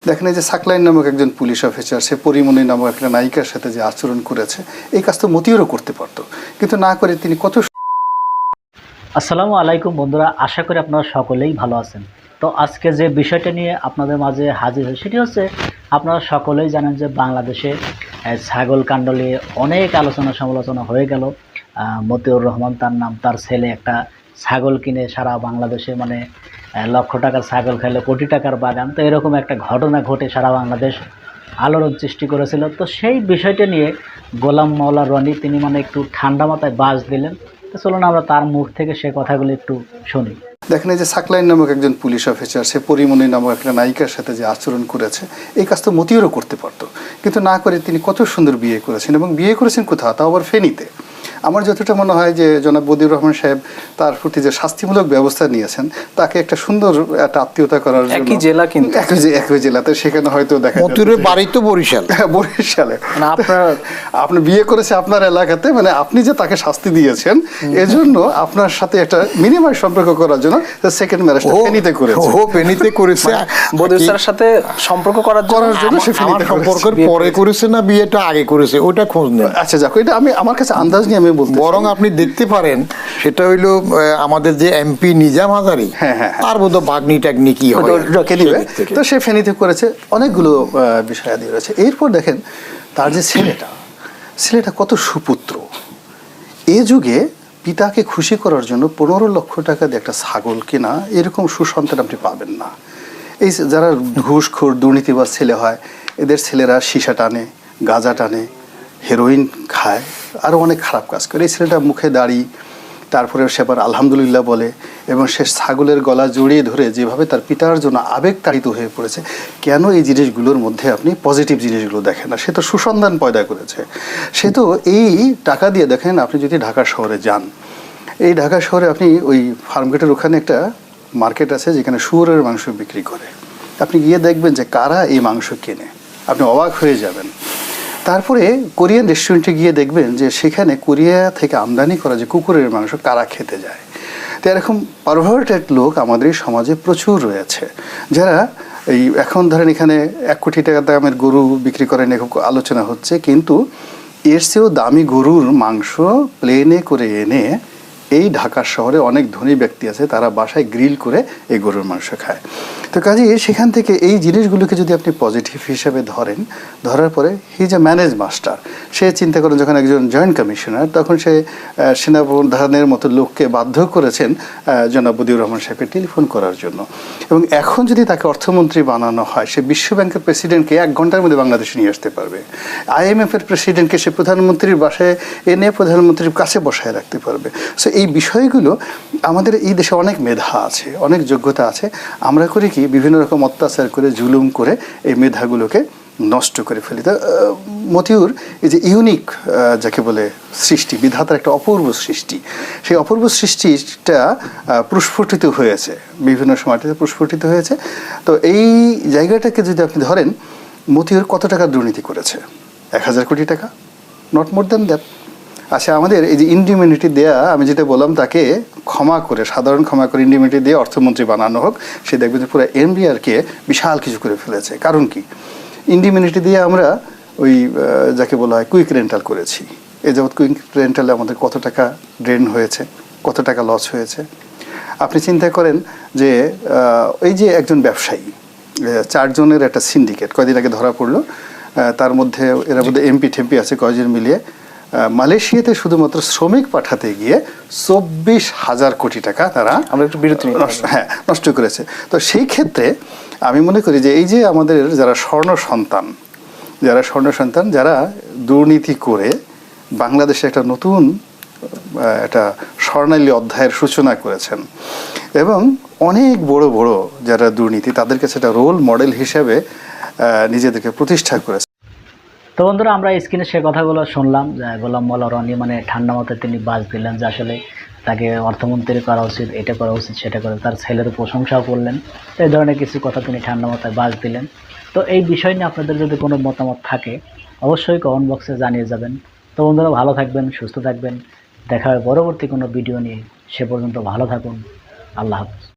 দেখেন, এই যে সাকলাইন নামক একজন পুলিশ অফিসার, সে পরিমণি নামক একটা নায়িকার সাথে যে আচরণ করেছে, এই কাজ তো মতিউরও করতে পারতো, কিন্তু না করে তিনি কত। আসসালামু আলাইকুম বন্ধুরা, আশা করি আপনারা সকলেই ভালো আছেন। তো আজকে যে বিষয়টা নিয়ে আপনাদের মাঝে হাজির হয় সেটি হচ্ছে, আপনারা সকলেই জানেন যে বাংলাদেশে ছাগল কাণ্ড নিয়ে অনেক আলোচনা সমালোচনা হয়ে গেল। মতিউর রহমান তার নাম, তার ছেলে একটা ছাগল কিনে সারা বাংলাদেশে মানে লক্ষ টাকার ছাগল খাইলে কোটি টাকার বাগান, তো এরকম একটা ঘটনা ঘটে সারা বাংলাদেশ আলোড়ন সৃষ্টি করেছিল। তো সেই বিষয়টা নিয়ে গোলাম মাওলা রনি তিনি মানে একটু ঠান্ডা মাথায় বাস দিলেন। তো চলুন আমরা তার মুখ থেকে সে কথাগুলো একটু শুনি। দেখেন, এই যে সাকলাইন নামক একজন পুলিশ অফিসার, সে পরিমণি নামক একটা নায়িকার সাথে যে আচরণ করেছে, এই কাজ তো মতিউরও করতে পারতো, কিন্তু না করে তিনি কত সুন্দর বিয়ে করেছেন, এবং বিয়ে করেছেন কোথাও, তাও আবার ফেনীতে। আমার যতটা মনে হয় যে জনাব বদিউর রহমান সাহেব তার প্রতি যে শাস্তিমূলক ব্যবস্থা নিয়েছেন, তাকে একটা সুন্দর একটা আত্মীয়তা করার জন্য, একই জেলা কিন্তু একই জেলাতে, সেখানে হয়তো দেখা মতিউরের বাড়ি তো বরিশাল। বরিশালে মানে আপনি বিয়ে করেছে আপনার এলাকাতে, মানে আপনি যে তাকে শাস্তি দিয়েছেন এজন্য আপনার সাথে একটা মিনিমাম সম্পর্ক করার জন্য সেকেন্ড ম্যারেজটা ফেনীতে করেছে। ও ফেনীতে করেছে, বদিউর স্যারের সাথে সম্পর্ক করার জন্য সে ফেনীতে সম্পর্কের পরে করেছে না বিয়েটা আগে করেছে, ওটা খোঁজ নেন। আচ্ছা যাক, এটা আমি আমার কাছে আন্দাজ নিয়ে আমি বলতে, বরং আপনি দেখতে পারেন সেটা হইলো আমাদের যে এমপি নিজাম হাজারী, আর বোধ ভাগ্নি টাগ্নি কি হয় নিবে, তো সে ফেনীতে করেছে। অনেকগুলো বিষয়াদি রয়েছে। এরপর দেখেন তার যে ছেলেটা কত সুপুত্র। এ যুগে পিতাকে খুশি করার জন্য 15 লক্ষ টাকা দিয়ে একটা ছাগল কেনা, এরকম সুসন্তান আপনি পাবেন না। এই যারা ঘুষখোর দুর্নীতিবাজ ছেলে হয়, এদের ছেলেরা সীসা টানে, গাঁজা টানে, হেরোইন খায়, আরও অনেক খারাপ কাজ করে। এই ছেলেটা মুখে দাড়ি, তারপরে সে আবার আলহামদুলিল্লাহ বলে, এবং সে ছাগলের গলা জড়িয়ে ধরে যেভাবে তার পিতার জন্য আবেগতাড়িত হয়ে পড়েছে। কেন এই জিনিসগুলোর মধ্যে আপনি পজিটিভ জিনিসগুলো দেখেন না? সে তো সুসন্ধান পয়দা করেছে। সে তো এই টাকা দিয়ে, দেখেন আপনি যদি ঢাকা শহরে যান, এই ঢাকা শহরে আপনি ওই ফার্মগেটের ওখানে একটা মার্কেট আছে যেখানে শুয়োরের মাংস বিক্রি করে। আপনি গিয়ে দেখবেন যে কারা এই মাংস কেনে, আপনি অবাক হয়ে যাবেন। তারপরে কোরিয়ান রেস্টুরেন্টে গিয়ে দেখবেন যে সেখানে কোরিয়া থেকে আমদানি করা যে কুকুরের মাংস কারা খেতে যায়। তো এরকম পারভার্টেড লোক আমাদের সমাজে প্রচুর রয়েছে, যারা এই এখন ধরেন এখানে 1 কোটি টাকা দামের গরু বিক্রি করেন, এরকম আলোচনা হচ্ছে, কিন্তু এর চেয়েও দামি গরুর মাংস প্লেনে করে এনে এই ঢাকা শহরে অনেক ধনী ব্যক্তি আছে, তারা বাসায় গ্রিল করে এই গরুর মাংস খায়। তো কাজেই সেখান থেকে এই জিনিসগুলোকে যদি আপনি পজিটিভ হিসেবে ধরার পরে he is a manage master. সে চিন্তা করেন যখন একজন জয়েন্ট কমিশনার, তখন সে সেনাপ্রধানের মতো লোককে বাধ্য করেছেন জনাব বদিউর রহমান সাহেবকে টেলিফোন করার জন্য। এবং এখন যদি তাকে অর্থমন্ত্রী বানানো হয়, সে বিশ্ব ব্যাংকের প্রেসিডেন্টকে 1 ঘন্টার মধ্যে বাংলাদেশে নিয়ে আসতে পারবে। IMF এর প্রেসিডেন্টকে সে প্রধানমন্ত্রীর বাসায় এনে প্রধানমন্ত্রীর কাছে বসায় রাখতে পারবে। সো এই বিষয়গুলো, আমাদের এই দেশে অনেক মেধা আছে, অনেক যোগ্যতা আছে। আমরা করি কি, বিভিন্ন রকম অত্যাচার করে, জুলুম করে এই মেধাগুলোকে নষ্ট করে ফেলি। তা মতিউর এই যে ইউনিক যাকে বলে সৃষ্টি, বিধাতার একটা অপূর্ব সৃষ্টি, সেই অপূর্ব সৃষ্টিটা প্রস্ফুটিত হয়েছে, বিভিন্ন সময়টাতে প্রস্ফুটিত হয়েছে। তো এই জায়গাটাকে যদি আপনি ধরেন, মতিউর কত টাকা দুর্নীতি করেছে? 1000 কোটি টাকা, নট মোর দ্যান দ্যাট। আচ্ছা, আমাদের এই যে ইন্ডিমিউনিটি দেয়া, আমি যেটা বললাম, তাকে ক্ষমা করে, সাধারণ ক্ষমা করে ইন্ডিমিউনিটি দিয়ে অর্থমন্ত্রী বানানো হোক, সে দেখবে যে পুরো এমবিআরকে বিশাল কিছু করে ফেলেছে। কারণ কি, ইন্ডিমিউনিটি দিয়ে আমরা ওই যাকে বলা হয় কুইক রেন্টাল করেছি। এই যাবৎ কুইক রেন্টালে আমাদের কত টাকা ড্রেন হয়েছে, কত টাকা লস হয়েছে। আপনি চিন্তা করেন যে এই যে একজন ব্যবসায়ী, 4 জনের একটা সিন্ডিকেট কয়দিন আগে ধরা পড়লো। তার মধ্যে এর মধ্যে এমপি ঠেমপি আছে কয়জন মিলিয়ে মালয়েশিয়াতে শুধুমাত্র শ্রমিক পাঠাতে গিয়ে 24,000 কোটি টাকা তারা নষ্ট করেছে। তো সেই ক্ষেত্রে আমি মনে করি যে এই যে আমাদের যারা স্বর্ণ সন্তান, যারা দুর্নীতি করে বাংলাদেশে একটা নতুন একটা স্বর্ণালী অধ্যায়ের সূচনা করেছেন, এবং অনেক বড় বড় যারা দুর্নীতি, তাদের কাছে একটা রোল মডেল হিসেবে নিজেদেরকে প্রতিষ্ঠা করেছে। তো বন্ধুরা, আমরা স্ক্রিনে সে কথাগুলো শুনলাম যে গোলাম মাওলা রনি মানে ঠান্ডা মাথায় তিনি বাস দিলেন যে আসলে তাকে অর্থমন্ত্রী করা উচিত, এটা করা উচিত, সেটা করে, তার ছেলের প্রশংসাও করলেন। তো এই ধরনের কিছু কথা তিনি ঠান্ডা মাথায় বাস দিলেন। তো এই বিষয় নিয়ে আপনাদের যদি কোনো মতামত থাকে অবশ্যই কমেন্ট বক্সে জানিয়ে যাবেন। তো বন্ধুরা, ভালো থাকবেন, সুস্থ থাকবেন, দেখা হবে পরবর্তী কোনো ভিডিও নিয়ে। সে পর্যন্ত ভালো থাকুন। আল্লাহ হাফেজ।